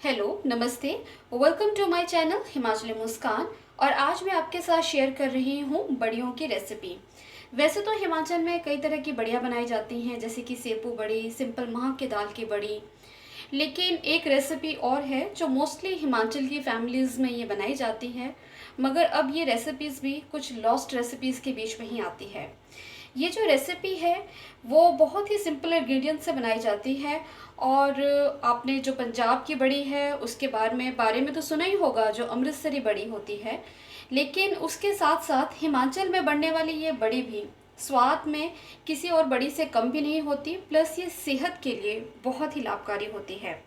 Hello, नमस्ते। Welcome to my channel Himachali Muskan. और आज मैं आपके साथ शेयर कर रही हूँ बड़ियों की रेसिपी। वैसे तो हिमाचल में कई तरह की बड़ियाँ बनाई जाती हैं, जैसे कि सेपू बड़ी, सिंपल माह की दाल की बड़ी। लेकिन एक रेसिपी और है जो मोस्टली हिमाचल की फैमिलीज़ में ये बनाई जाती है, मगर अब ये रेसिपीज़ भी कुछ लॉस्ट रेसिपीज़ के बीच में ही आती है। ये जो रेसिपी है वो बहुत ही सिंपल इंग्रेडिएंट से बनाई जाती है। और आपने जो पंजाब की बड़ी है उसके बारे में तो सुना ही होगा, जो अमृतसरी बड़ी होती है। लेकिन उसके साथ साथ हिमाचल में बनने वाली ये बड़ी भी स्वाद में किसी और बड़ी से कम भी नहीं होती, प्लस ये सेहत के लिए बहुत ही लाभकारी होती है।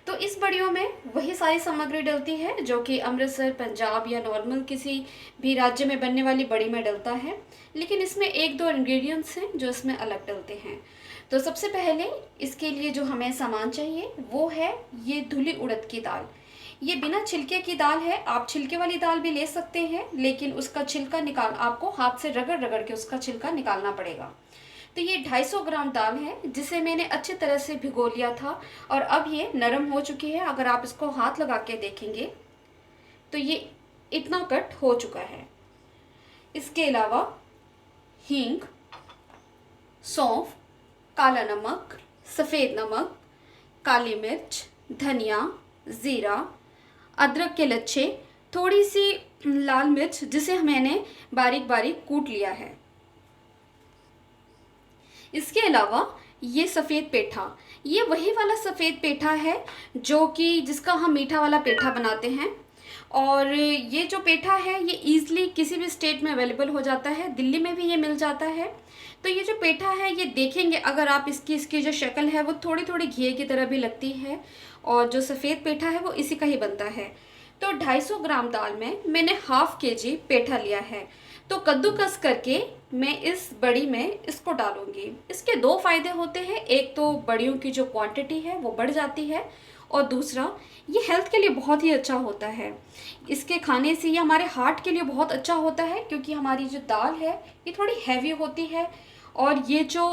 तो इस बड़ियों में वही सारी सामग्री डलती है जो कि अमृतसर, पंजाब या नॉर्मल किसी भी राज्य में बनने वाली बड़ी में डलता है। लेकिन इसमें एक दो इंग्रेडिएंट्स हैं जो इसमें अलग डलते हैं। तो सबसे पहले इसके लिए जो हमें सामान चाहिए वो है ये धुली उड़द की दाल। ये बिना छिलके की दाल है। आप छिलके वाली दाल भी ले सकते हैं, लेकिन उसका छिलका निकाल आपको हाथ से रगड़ रगड़ के उसका छिलका निकालना पड़ेगा। तो ये 250 ग्राम दाल है, जिसे मैंने अच्छी तरह से भिगो लिया था और अब ये नरम हो चुकी है। अगर आप इसको हाथ लगा के देखेंगे तो ये इतना कट हो चुका है। इसके अलावा हींग, सौंफ, काला नमक, सफ़ेद नमक, काली मिर्च, धनिया, ज़ीरा, अदरक के लच्छे, थोड़ी सी लाल मिर्च जिसे मैंने बारीक बारीक कूट लिया है। इसके अलावा ये सफ़ेद पेठा, ये वही वाला सफ़ेद पेठा है जो कि जिसका हम मीठा वाला पेठा बनाते हैं। और ये जो पेठा है ये ईज़िली किसी भी स्टेट में अवेलेबल हो जाता है, दिल्ली में भी ये मिल जाता है। तो ये जो पेठा है ये देखेंगे अगर आप इसकी जो शक्ल है वो थोड़ी थोड़ी घी की तरह भी लगती है, और जो सफ़ेद पेठा है वो इसी का ही बनता है। तो 250 ग्राम दाल में मैंने हाफ केजी पेठा लिया है। तो कद्दूकस करके मैं इस बड़ी में इसको डालूंगी। इसके दो फायदे होते हैं, एक तो बड़ियों की जो क्वांटिटी है वो बढ़ जाती है, और दूसरा ये हेल्थ के लिए बहुत ही अच्छा होता है। इसके खाने से ये हमारे हार्ट के लिए बहुत अच्छा होता है, क्योंकि हमारी जो दाल है ये थोड़ी हैवी होती है। और ये जो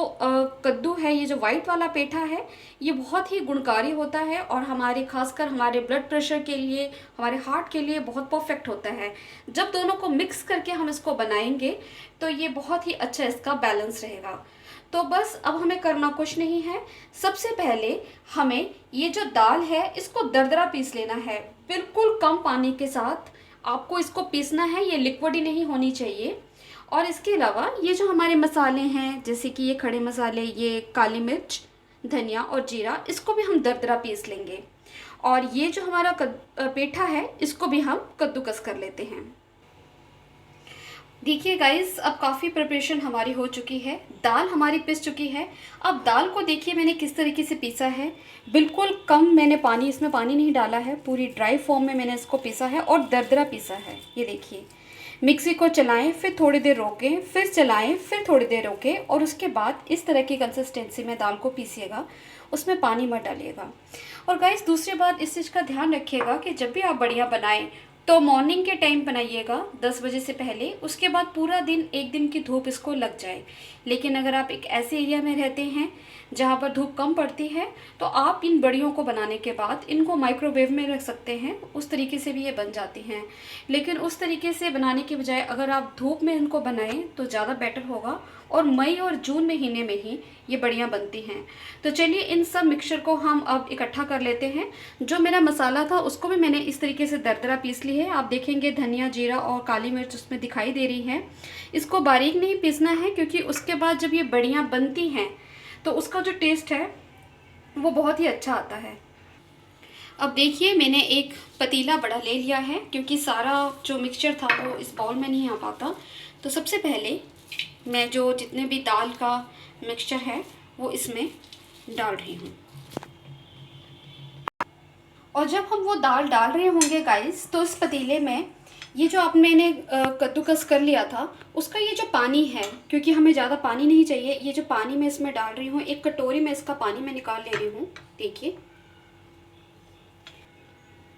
कद्दू है, ये जो वाइट वाला पेठा है, ये बहुत ही गुणकारी होता है और हमारे खासकर हमारे ब्लड प्रेशर के लिए, हमारे हार्ट के लिए बहुत परफेक्ट होता है। जब दोनों को मिक्स करके हम इसको बनाएंगे तो ये बहुत ही अच्छा इसका बैलेंस रहेगा। तो बस अब हमें करना कुछ नहीं है। सबसे पहले हमें ये जो दाल है इसको दरदरा पीस लेना है, बिल्कुल कम पानी के साथ आपको इसको पीसना है। ये लिक्विड ही नहीं होनी चाहिए। और इसके अलावा ये जो हमारे मसाले हैं, जैसे कि ये खड़े मसाले, ये काली मिर्च, धनिया और जीरा, इसको भी हम दरदरा पीस लेंगे। और ये जो हमारा पेठा है इसको भी हम कद्दूकस कर लेते हैं। देखिए गाइस, अब काफ़ी प्रिपरेशन हमारी हो चुकी है, दाल हमारी पिस चुकी है। अब दाल को देखिए मैंने किस तरीके से पीसा है। बिल्कुल कम मैंने पानी, इसमें पानी नहीं डाला है, पूरी ड्राई फॉर्म में मैंने इसको पीसा है और दरदरा पीसा है। ये देखिए, मिक्सी को चलाएं, फिर थोड़ी देर रोकें, फिर चलाएं, फिर थोड़ी देर रोकें, और उसके बाद इस तरह की कंसिस्टेंसी में दाल को पीसिएगा, उसमें पानी मत डालिएगा। और गाइस दूसरी बात, इस चीज़ का ध्यान रखिएगा कि जब भी आप बढ़िया बनाएं तो मॉर्निंग के टाइम बनाइएगा, 10 बजे से पहले। उसके बाद पूरा दिन, एक दिन की धूप इसको लग जाए। लेकिन अगर आप एक ऐसे एरिया में रहते हैं जहाँ पर धूप कम पड़ती है, तो आप इन बड़ियों को बनाने के बाद इनको माइक्रोवेव में रख सकते हैं, उस तरीके से भी ये बन जाती हैं। लेकिन उस तरीके से बनाने के बजाय अगर आप धूप में इनको बनाएं तो ज़्यादा बेटर होगा। और मई और जून महीने में ही ये बढ़ियाँ बनती हैं। तो चलिए इन सब मिक्सचर को हम अब इकट्ठा कर लेते हैं। जो मेरा मसाला था उसको भी मैंने इस तरीके से दरदरा पीस ली है। आप देखेंगे धनिया, जीरा और काली मिर्च उसमें दिखाई दे रही है। इसको बारीक नहीं पीसना है, क्योंकि उसके बाद जब ये बढ़ियाँ बनती हैं तो उसका जो टेस्ट है वो बहुत ही अच्छा आता है। अब देखिए, मैंने एक पतीला बड़ा ले लिया है, क्योंकि सारा जो मिक्सचर था वो इस बाउल में नहीं आ पाता। तो सबसे पहले मैं जो जितने भी दाल का मिक्सचर है वो इसमें डाल रही हूँ। और जब हम वो दाल डाल रहे होंगे गाइस, तो इस पतीले में ये जो आप मैंने कद्दूकस कर लिया था उसका ये जो पानी है, क्योंकि हमें ज़्यादा पानी नहीं चाहिए, ये जो पानी मैं इसमें डाल रही हूँ, एक कटोरी में इसका पानी मैं निकाल ले रही हूँ। देखिए,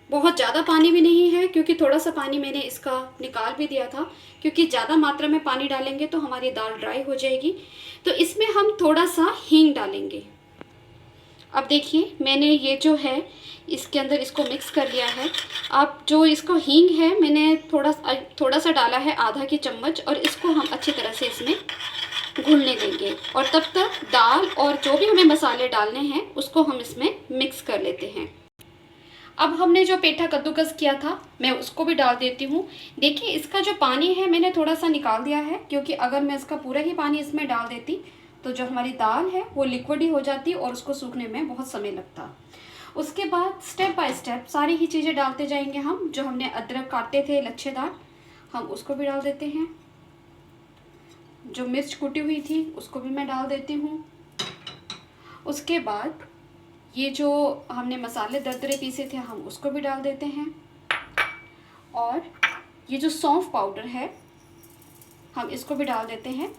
बहुत ज़्यादा पानी भी नहीं है, क्योंकि थोड़ा सा पानी मैंने इसका निकाल भी दिया था, क्योंकि ज़्यादा मात्रा में पानी डालेंगे तो हमारी दाल ड्राई हो जाएगी। तो इसमें हम थोड़ा सा हींग डालेंगे। अब देखिए, मैंने ये जो है इसके अंदर इसको मिक्स कर लिया है। आप जो इसको हींग है मैंने थोड़ा सा डाला है, आधा की चम्मच, और इसको हम अच्छी तरह से इसमें घुलने देंगे। और तब तक दाल और जो भी हमें मसाले डालने हैं उसको हम इसमें मिक्स कर लेते हैं। अब हमने जो पेठा कद्दूकस किया था मैं उसको भी डाल देती हूँ। देखिए इसका जो पानी है मैंने थोड़ा सा निकाल दिया है, क्योंकि अगर मैं इसका पूरा ही पानी इसमें डाल देती तो जो हमारी दाल है वो लिक्विड ही हो जाती और उसको सूखने में बहुत समय लगता। उसके बाद स्टेप बाय स्टेप सारी ही चीज़ें डालते जाएंगे हम। जो हमने अदरक काटे थे लच्छेदार, हम उसको भी डाल देते हैं। जो मिर्च कुटी हुई थी उसको भी मैं डाल देती हूँ। उसके बाद ये जो हमने मसाले दरदरे पीसे थे हम उसको भी डाल देते हैं। और ये जो सौंफ पाउडर है हम इसको भी डाल देते हैं।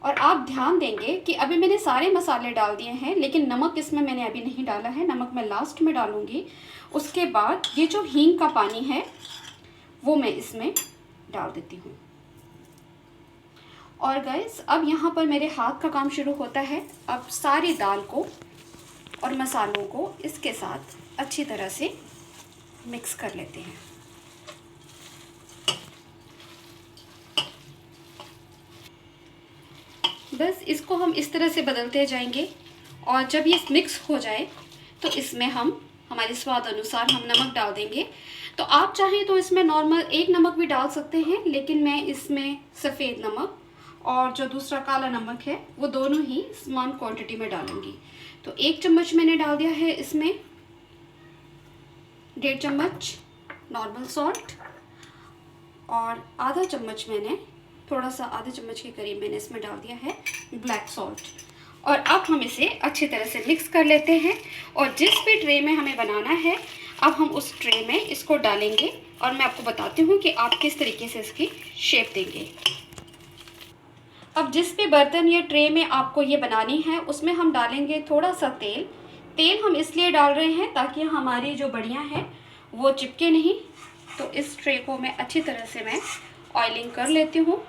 और आप ध्यान देंगे कि अभी मैंने सारे मसाले डाल दिए हैं, लेकिन नमक इसमें मैंने अभी नहीं डाला है, नमक मैं लास्ट में डालूँगी। उसके बाद ये जो हींग का पानी है वो मैं इसमें डाल देती हूँ। और गाइस अब यहाँ पर मेरे हाथ का काम शुरू होता है। अब सारी दाल को और मसालों को इसके साथ अच्छी तरह से मिक्स कर लेते हैं। बस इसको हम इस तरह से बदलते जाएंगे और जब ये मिक्स हो जाए तो इसमें हम हमारे स्वाद अनुसार हम नमक डाल देंगे। तो आप चाहें तो इसमें नॉर्मल एक नमक भी डाल सकते हैं, लेकिन मैं इसमें सफ़ेद नमक और जो दूसरा काला नमक है वो दोनों ही समान क्वांटिटी में डालूंगी। तो 1 चम्मच मैंने डाल दिया है इसमें, 1.5 चम्मच नॉर्मल सॉल्ट, और आधा चम्मच मैंने आधे चम्मच के करीब मैंने इसमें डाल दिया है ब्लैक सॉल्ट। और अब हम इसे अच्छी तरह से मिक्स कर लेते हैं। और जिस भी ट्रे में हमें बनाना है अब हम उस ट्रे में इसको डालेंगे और मैं आपको बताती हूँ कि आप किस तरीके से इसकी शेप देंगे। अब जिस भी बर्तन या ट्रे में आपको ये बनानी है उसमें हम डालेंगे थोड़ा सा तेल। तेल हम इसलिए डाल रहे हैं ताकि हमारी जो बड़ियाँ हैं वो चिपके नहीं। तो इस ट्रे को मैं अच्छी तरह से मैं ऑयलिंग कर लेती हूँ।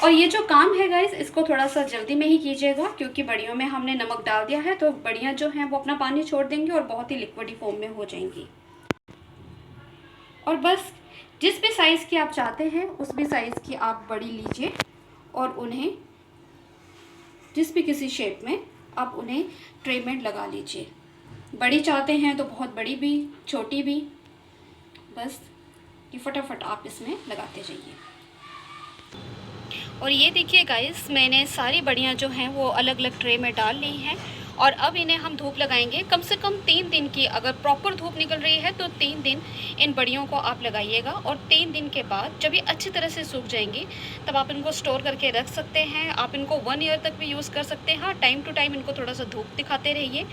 और ये जो काम है गाइस इसको थोड़ा सा जल्दी में ही कीजिएगा, क्योंकि बड़ियों में हमने नमक डाल दिया है तो बड़ियाँ जो हैं वो अपना पानी छोड़ देंगी और बहुत ही लिक्विडी फॉर्म में हो जाएंगी। और बस जिस भी साइज़ की आप चाहते हैं उस भी साइज़ की आप बड़ी लीजिए और उन्हें जिस भी किसी शेप में आप उन्हें ट्रे में लगा लीजिए। बड़ी चाहते हैं तो बहुत बड़ी भी, छोटी भी, बस ये फटाफट आप इसमें लगाते जाइए। और ये देखिए गाइस मैंने सारी बड़ियाँ जो हैं वो अलग अलग ट्रे में डाल ली हैं और अब इन्हें हम धूप लगाएंगे। कम से कम 3 दिन की अगर प्रॉपर धूप निकल रही है तो 3 दिन इन बड़ियों को आप लगाइएगा। और 3 दिन के बाद जब ये अच्छी तरह से सूख जाएंगी तब आप इनको स्टोर करके रख सकते हैं। आप इनको 1 ईयर तक भी यूज़ कर सकते हैं। हाँ, टाइम टू टाइम इनको थोड़ा सा धूप दिखाते रहिए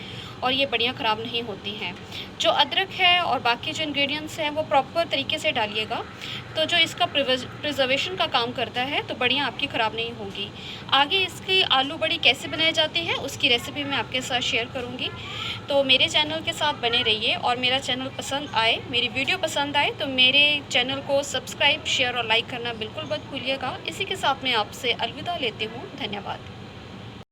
और ये बड़ियाँ ख़राब नहीं होती हैं। जो अदरक है और बाकी जो इंग्रेडिएंट्स हैं वो प्रॉपर तरीके से डालिएगा, तो जो इसका प्रिजर्वेशन का काम करता है तो बड़ियाँ आपकी ख़राब नहीं होंगी। आगे इसकी आलू बड़ी कैसे बनाई जाती है उसकी रेसिपी मैं आपके साथ शेयर करूंगी। तो मेरे चैनल के साथ बने रहिए और मेरा चैनल पसंद आए, मेरी वीडियो पसंद आए तो मेरे चैनल को सब्सक्राइब, शेयर और लाइक करना बिल्कुल मत भूलिएगा। इसी के साथ मैं आपसे अलविदा लेती हूँ। धन्यवाद।